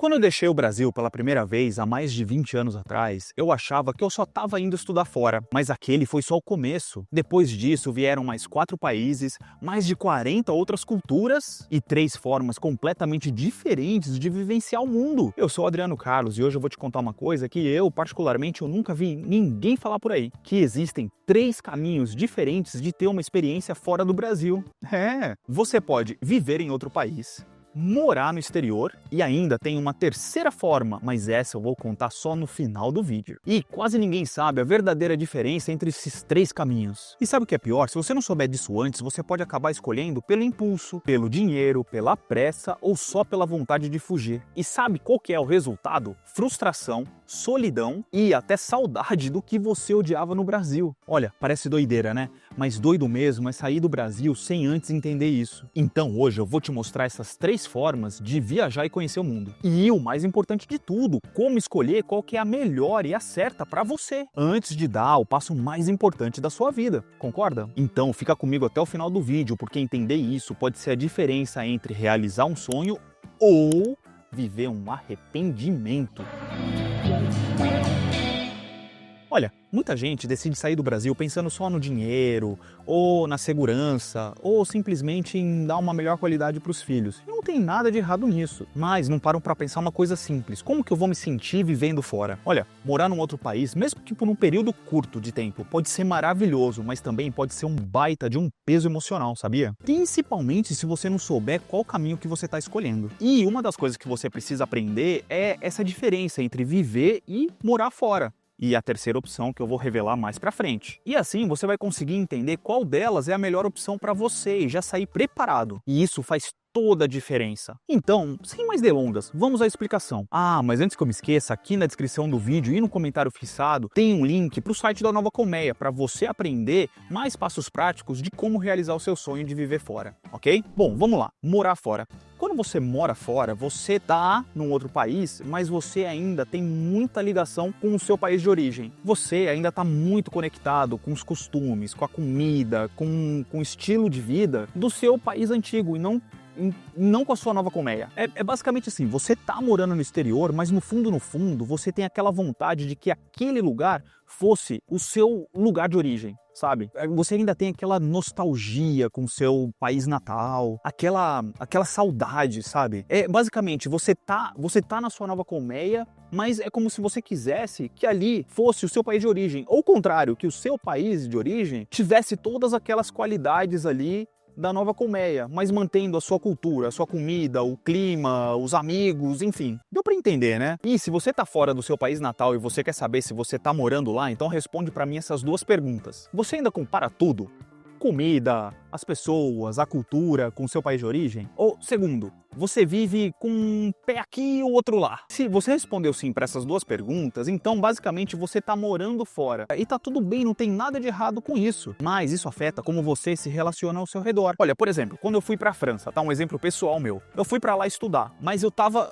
Quando eu deixei o Brasil pela primeira vez, há mais de 20 anos atrás, eu achava que eu só estava indo estudar fora, mas aquele foi só o começo. Depois disso, vieram mais 4 países, mais de 40 outras culturas e 3 formas completamente diferentes de vivenciar o mundo. Eu sou o Adriano Carlos e hoje eu vou te contar uma coisa que particularmente, eu nunca vi ninguém falar por aí, que existem 3 caminhos diferentes de ter uma experiência fora do Brasil. Você pode viver em outro país, morar no exterior e ainda tem uma terceira forma, mas essa eu vou contar só no final do vídeo. E quase ninguém sabe a verdadeira diferença entre esses 3 caminhos. E sabe o que é pior? Se você não souber disso antes, você pode acabar escolhendo pelo impulso, pelo dinheiro, pela pressa ou só pela vontade de fugir. E sabe qual que é o resultado? Frustração, solidão e até saudade do que você odiava no Brasil. Olha, parece doideira, né? Mas doido mesmo é sair do Brasil sem antes entender isso. Então hoje eu vou te mostrar essas 3 formas de viajar e conhecer o mundo. E o mais importante de tudo, como escolher qual que é a melhor e a certa para você, antes de dar o passo mais importante da sua vida, concorda? Então fica comigo até o final do vídeo, porque entender isso pode ser a diferença entre realizar um sonho ou viver um arrependimento. Olha, muita gente decide sair do Brasil pensando só no dinheiro, ou na segurança, ou simplesmente em dar uma melhor qualidade para os filhos. E não tem nada de errado nisso, mas não param para pensar uma coisa simples. Como que eu vou me sentir vivendo fora? Olha, morar num outro país, mesmo que por um período curto de tempo, pode ser maravilhoso, mas também pode ser um baita de um peso emocional, sabia? Principalmente se você não souber qual caminho que você está escolhendo. E uma das coisas que você precisa aprender é essa diferença entre viver e morar fora. E a terceira opção que eu vou revelar mais pra frente. E assim você vai conseguir entender qual delas é a melhor opção para você e já sair preparado. E isso faz toda a diferença. Então, sem mais delongas, vamos à explicação. Mas antes que eu me esqueça, aqui na descrição do vídeo e no comentário fixado tem um link para o site da Nova Colmeia para você aprender mais passos práticos de como realizar o seu sonho de viver fora, ok? Bom, vamos lá, morar fora. Quando você mora fora, você tá num outro país, mas você ainda tem muita ligação com o seu país de origem. Você ainda está muito conectado com os costumes, com a comida, com o estilo de vida do seu país antigo e não com a sua Nova Colmeia. É basicamente assim, você tá morando no exterior, mas no fundo, você tem aquela vontade de que aquele lugar fosse o seu lugar de origem, sabe? Você ainda tem aquela nostalgia com o seu país natal, aquela saudade, sabe? Basicamente, você tá na sua Nova Colmeia, mas é como se você quisesse que ali fosse o seu país de origem. Ou o contrário, que o seu país de origem tivesse todas aquelas qualidades ali da Nova Colmeia, mas mantendo a sua cultura, a sua comida, o clima, os amigos, enfim. Deu pra entender, né? E se você tá fora do seu país natal e você quer saber se você tá morando lá, então responde pra mim essas 2 perguntas. Você ainda compara tudo? Comida, as pessoas, a cultura com o seu país de origem? Ou, segundo, você vive com um pé aqui e o outro lá? Se você respondeu sim para essas 2 perguntas, então basicamente você está morando fora. E tá tudo bem, não tem nada de errado com isso. Mas isso afeta como você se relaciona ao seu redor. Olha, por exemplo, quando eu fui para a França, tá um exemplo pessoal meu. Eu fui para lá estudar, mas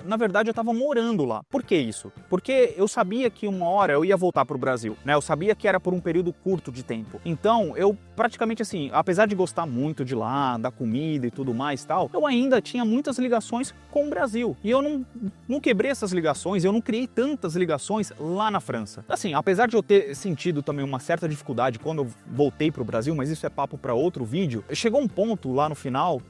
na verdade eu tava morando lá. Por que isso? Porque eu sabia que uma hora eu ia voltar pro Brasil, né? Eu sabia que era por um período curto de tempo. Então, eu praticamente assim, apesar de gostar muito de lá, da comida e tudo mais tal, eu ainda tinha muitas ligações com o Brasil. E eu não quebrei essas ligações, eu não criei tantas ligações lá na França. Assim, apesar de eu ter sentido também uma certa dificuldade quando eu voltei pro Brasil, mas isso é papo para outro vídeo, chegou um ponto lá no final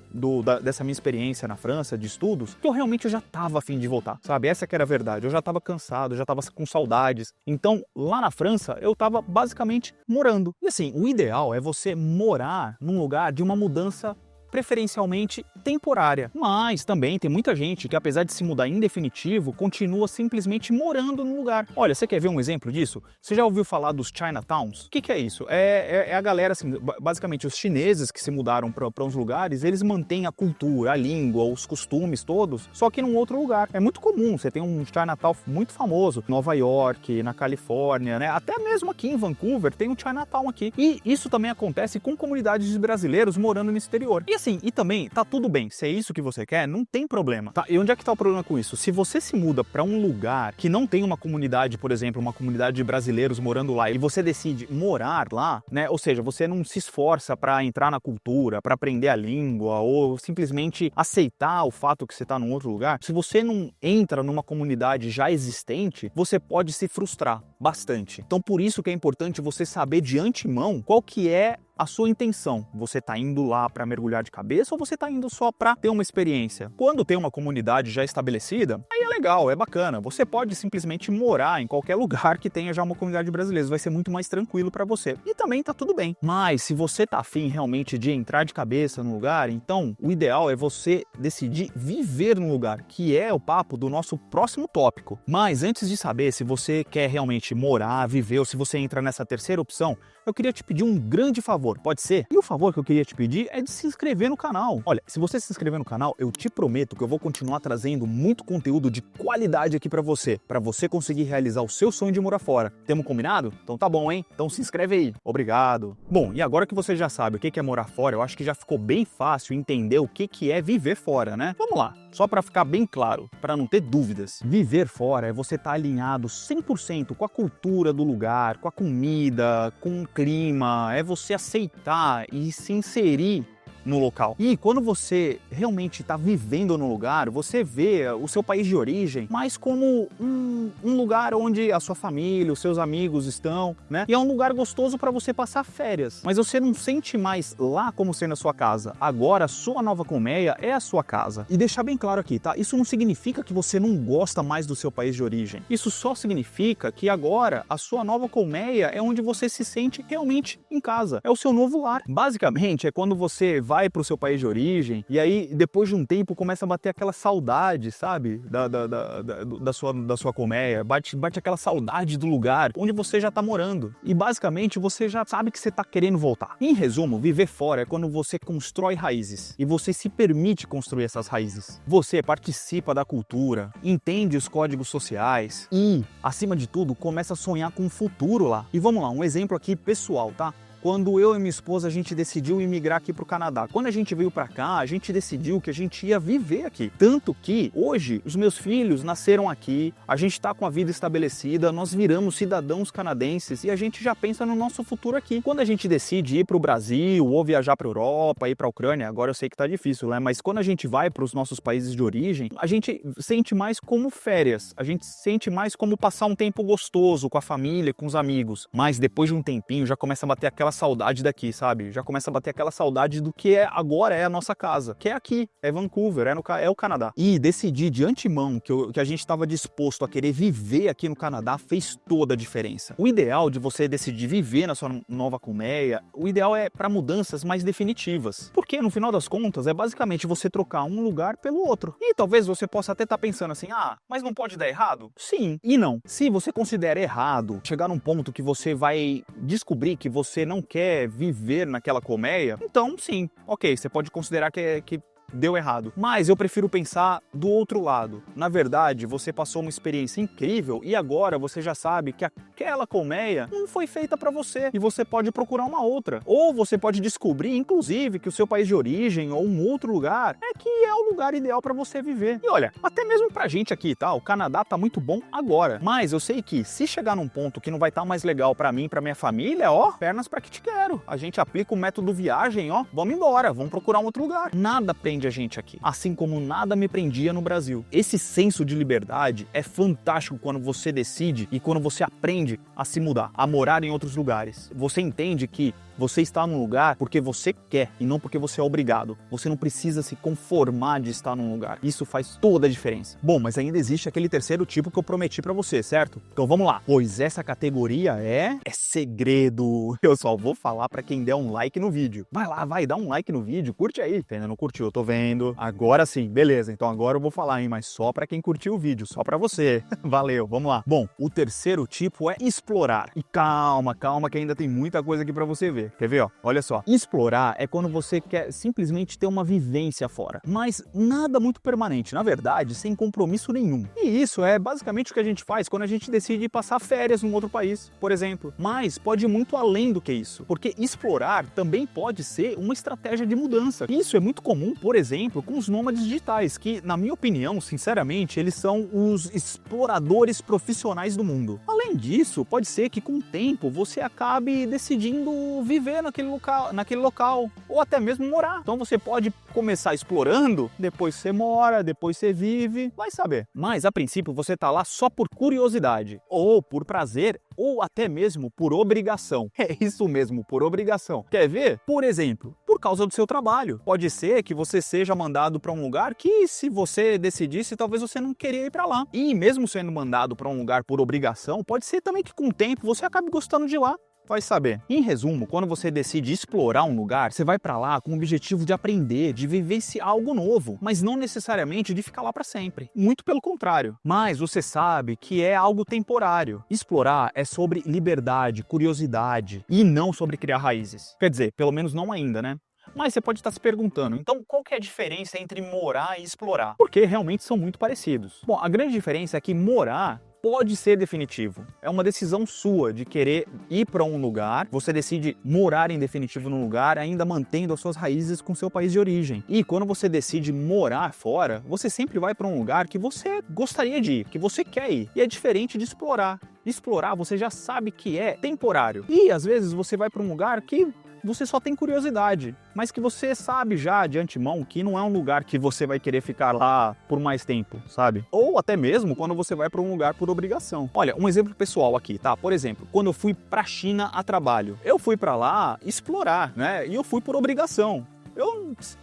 dessa minha experiência na França, de estudos, que eu realmente já tava a fim de voltar, sabe? Essa que era a verdade. Eu já tava cansado, já tava com saudades. Então, lá na França, eu tava basicamente morando. E assim, o ideal é você morar num lugar de uma mudança preferencialmente temporária. Mas também tem muita gente que, apesar de se mudar em definitivo, continua simplesmente morando no lugar. Olha, você quer ver um exemplo disso? Você já ouviu falar dos Chinatowns? O que é isso? É a galera, assim, basicamente os chineses que se mudaram para uns lugares, eles mantêm a cultura, a língua, os costumes todos, só que num outro lugar. É muito comum, você tem um Chinatown muito famoso, Nova York, na Califórnia, né? Até mesmo aqui em Vancouver tem um Chinatown aqui. E isso também acontece com comunidades de brasileiros morando no exterior. E assim, e também tá tudo bem, se é isso que você quer, não tem problema, tá? E onde é que tá o problema com isso? Se você se muda pra um lugar que não tem uma comunidade, por exemplo, uma comunidade de brasileiros morando lá, e você decide morar lá, né? Ou seja, você não se esforça pra entrar na cultura, pra aprender a língua, ou simplesmente aceitar o fato que você tá num outro lugar, se você não entra numa comunidade já existente, você pode se frustrar bastante. Então, por isso que é importante você saber de antemão qual que é a sua intenção. Você tá indo lá para mergulhar de cabeça ou você tá indo só para ter uma experiência? Quando tem uma comunidade já estabelecida, aí é legal, é bacana. Você pode simplesmente morar em qualquer lugar que tenha já uma comunidade brasileira, vai ser muito mais tranquilo para você. E também tá tudo bem. Mas se você tá afim realmente de entrar de cabeça no lugar, então o ideal é você decidir viver no lugar, que é o papo do nosso próximo tópico. Mas antes de saber se você quer realmente morar, viver ou se você entra nessa terceira opção, eu queria te pedir um grande favor, pode ser? E o favor que eu queria te pedir é de se inscrever no canal. Olha, se você se inscrever no canal, eu te prometo que eu vou continuar trazendo muito conteúdo de qualidade aqui pra você conseguir realizar o seu sonho de morar fora. Temos combinado? Então tá bom, hein? Então se inscreve aí. Obrigado. Bom, e agora que você já sabe o que é morar fora, eu acho que já ficou bem fácil entender o que é viver fora, né? Vamos lá. Só para ficar bem claro, para não ter dúvidas. Viver fora é você estar alinhado 100% com a cultura do lugar, com a comida, com o clima, é você aceitar e se inserir no local. E quando você realmente está vivendo no lugar, você vê o seu país de origem mais como um lugar onde a sua família, os seus amigos estão, né? E é um lugar gostoso para você passar férias. Mas você não sente mais lá como sendo a sua casa. Agora, a sua nova colmeia é a sua casa. E deixar bem claro aqui, tá? Isso não significa que você não gosta mais do seu país de origem. Isso só significa que agora a sua nova colmeia é onde você se sente realmente em casa. É o seu novo lar. Basicamente, é quando você vai para o seu país de origem e aí depois de um tempo começa a bater aquela saudade, sabe, da sua colmeia, bate aquela saudade do lugar onde você já está morando e basicamente você já sabe que você está querendo voltar. Em resumo, viver fora é quando você constrói raízes e você se permite construir essas raízes. Você participa da cultura, entende os códigos sociais e, acima de tudo, começa a sonhar com o futuro lá. E vamos lá, um exemplo aqui pessoal, tá? Quando eu e minha esposa a gente decidiu imigrar aqui para o Canadá. Quando a gente veio para cá, a gente decidiu que a gente ia viver aqui. Tanto que hoje os meus filhos nasceram aqui, a gente está com a vida estabelecida, nós viramos cidadãos canadenses e a gente já pensa no nosso futuro aqui. Quando a gente decide ir para o Brasil ou viajar para a Europa, ir para a Ucrânia, agora eu sei que está difícil, né? Mas quando a gente vai para os nossos países de origem, a gente sente mais como férias, a gente sente mais como passar um tempo gostoso com a família, com os amigos. Mas depois de um tempinho já começa a bater aquela saudade daqui, sabe? Já começa a bater aquela saudade do que agora é a nossa casa, que é aqui, é Vancouver, é o Canadá. E decidir de antemão que a gente estava disposto a querer viver aqui no Canadá fez toda a diferença. O ideal de você decidir viver na sua nova colmeia, o ideal é para mudanças mais definitivas. Porque no final das contas é basicamente você trocar um lugar pelo outro. E talvez você possa até estar pensando assim, mas não pode dar errado? Sim e não. Se você considera errado, chegar num ponto que você vai descobrir que você não quer viver naquela colmeia, então sim, ok, você pode considerar que deu errado. Mas eu prefiro pensar do outro lado. Na verdade, você passou uma experiência incrível e agora você já sabe que aquela colmeia não foi feita para você e você pode procurar uma outra. Ou você pode descobrir, inclusive, que o seu país de origem ou um outro lugar é que é o lugar ideal para você viver. E olha, até mesmo pra gente aqui, tá? O Canadá tá muito bom agora. Mas eu sei que se chegar num ponto que não vai estar mais legal para mim, para minha família, ó, pernas para que te quero. A gente aplica o método viagem, ó, vamos embora, vamos procurar um outro lugar. Nada prende a gente aqui, assim como nada me prendia no Brasil. Esse senso de liberdade é fantástico quando você decide e quando você aprende a se mudar, a morar em outros lugares. Você entende que você está num lugar porque você quer e não porque você é obrigado. Você não precisa se conformar de estar num lugar. Isso faz toda a diferença. Bom, mas ainda existe aquele terceiro tipo que eu prometi pra você, certo? Então vamos lá. Pois essa categoria é segredo. Eu só vou falar pra quem der um like no vídeo. Vai lá, dá um like no vídeo, curte aí. Você ainda não curtiu, eu tô vendo. Agora sim, beleza. Então agora eu vou falar, hein? Mas só pra quem curtiu o vídeo, só pra você. Valeu, vamos lá. Bom, o terceiro tipo é explorar. E calma que ainda tem muita coisa aqui pra você ver. Quer ver, ó? Olha só. Explorar é quando você quer simplesmente ter uma vivência fora, mas nada muito permanente, na verdade, sem compromisso nenhum. E isso é basicamente o que a gente faz quando a gente decide passar férias num outro país, por exemplo. Mas pode ir muito além do que isso, porque explorar também pode ser uma estratégia de mudança. Isso é muito comum, por exemplo, com os nômades digitais, que, na minha opinião, sinceramente, eles são os exploradores profissionais do mundo. Além disso, pode ser que com o tempo você acabe decidindo viver naquele local, ou até mesmo morar. Então você pode começar explorando, depois você mora, depois você vive, vai saber. Mas a princípio você tá lá só por curiosidade, ou por prazer, ou até mesmo por obrigação. É isso mesmo, por obrigação. Quer ver? Por exemplo, por causa do seu trabalho. Pode ser que você seja mandado para um lugar que, se você decidisse, talvez você não queria ir para lá. E mesmo sendo mandado para um lugar por obrigação, pode ser também que com o tempo você acabe gostando de lá. Vai saber. Em resumo, quando você decide explorar um lugar, você vai pra lá com o objetivo de aprender, de vivenciar algo novo, mas não necessariamente de ficar lá pra sempre. Muito pelo contrário. Mas você sabe que é algo temporário. Explorar é sobre liberdade, curiosidade e não sobre criar raízes. Quer dizer, pelo menos não ainda, né? Mas você pode estar se perguntando, então qual que é a diferença entre morar e explorar? Porque realmente são muito parecidos. Bom, a grande diferença é que morar pode ser definitivo. É uma decisão sua de querer ir para um lugar, você decide morar em definitivo num lugar, ainda mantendo as suas raízes com seu país de origem. E quando você decide morar fora, você sempre vai para um lugar que você gostaria de ir, que você quer ir. E é diferente de explorar. Explorar você já sabe que é temporário. E às vezes você vai para um lugar que você só tem curiosidade, mas que você sabe já de antemão que não é um lugar que você vai querer ficar lá por mais tempo, sabe? Ou até mesmo quando você vai para um lugar por obrigação. Olha, um exemplo pessoal aqui, tá? Por exemplo, quando eu fui para a China a trabalho, eu fui para lá explorar, né? E eu fui por obrigação.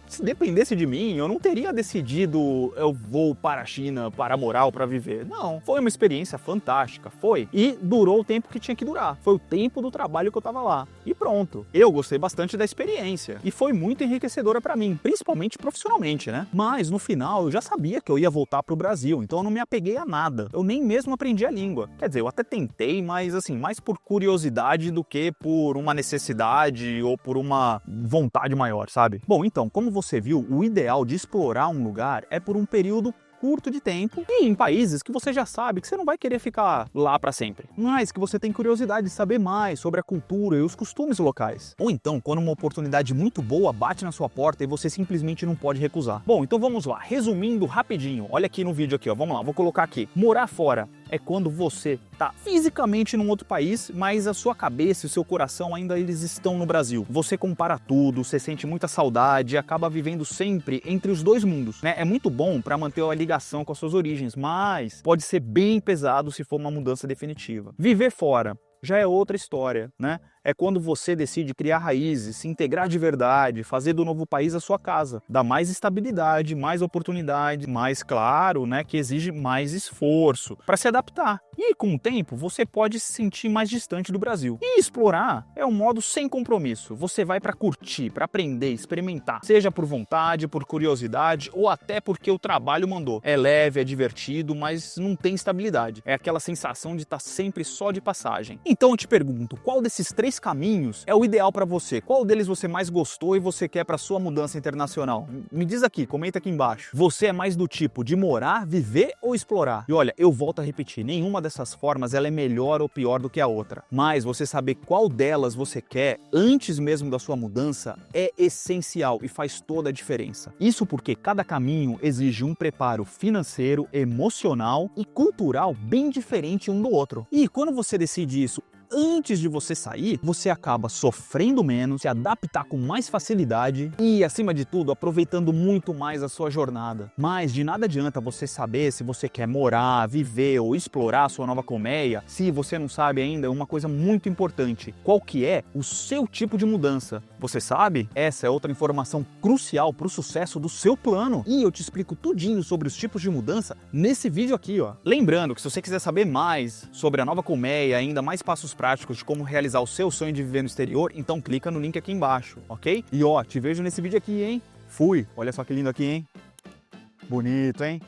Se dependesse de mim, eu não teria decidido eu vou para a China para morar ou para viver. Não, foi uma experiência fantástica, foi. E durou o tempo que tinha que durar. Foi o tempo do trabalho que eu tava lá. E pronto. Eu gostei bastante da experiência. E foi muito enriquecedora para mim, principalmente profissionalmente, né? Mas no final eu já sabia que eu ia voltar pro Brasil, então eu não me apeguei a nada. Eu nem mesmo aprendi a língua. Quer dizer, eu até tentei, mas assim, mais por curiosidade do que por uma necessidade ou por uma vontade maior, sabe? Bom, então, como você viu, o ideal de explorar um lugar é por um período curto de tempo e em países que você já sabe que você não vai querer ficar lá para sempre, mas que você tem curiosidade de saber mais sobre a cultura e os costumes locais. Ou então, quando uma oportunidade muito boa bate na sua porta e você simplesmente não pode recusar. Bom, então vamos lá, resumindo rapidinho, olha aqui no vídeo aqui, ó, vamos lá, vou colocar aqui. Morar fora é quando você tá fisicamente num outro país, mas a sua cabeça e o seu coração ainda eles estão no Brasil. Você compara tudo, você sente muita saudade e acaba vivendo sempre entre os dois mundos, né? É muito bom para manter a ligação com as suas origens, mas pode ser bem pesado se for uma mudança definitiva. Viver fora já é outra história, né? É quando você decide criar raízes, se integrar de verdade, fazer do novo país a sua casa. Dá mais estabilidade, mais oportunidade, mais claro, né, que exige mais esforço para se adaptar. E com o tempo, você pode se sentir mais distante do Brasil. E explorar é um modo sem compromisso. Você vai para curtir, para aprender, experimentar. Seja por vontade, por curiosidade ou até porque o trabalho mandou. É leve, é divertido, mas não tem estabilidade. É aquela sensação de estar sempre só de passagem. Então eu te pergunto, qual desses três caminhos é o ideal para você? Qual deles você mais gostou e você quer para sua mudança internacional? Me diz aqui, comenta aqui embaixo. Você é mais do tipo de morar, viver ou explorar? E olha, eu volto a repetir, nenhuma dessas formas ela é melhor ou pior do que a outra. Mas você saber qual delas você quer antes mesmo da sua mudança é essencial e faz toda a diferença. Isso porque cada caminho exige um preparo financeiro, emocional e cultural bem diferente um do outro. E quando você decide isso antes de você sair, você acaba sofrendo menos, se adaptar com mais facilidade e, acima de tudo, aproveitando muito mais a sua jornada. Mas de nada adianta você saber se você quer morar, viver ou explorar a sua nova colmeia, se você não sabe ainda uma coisa muito importante, qual que é o seu tipo de mudança. Você sabe? Essa é outra informação crucial para o sucesso do seu plano. E eu te explico tudinho sobre os tipos de mudança nesse vídeo aqui, ó. Lembrando que se você quiser saber mais sobre a nova colmeia, ainda mais passos práticos de como realizar o seu sonho de viver no exterior, então clica no link aqui embaixo, ok? E ó, te vejo nesse vídeo aqui, hein? Fui! Olha só que lindo aqui, hein? Bonito, hein?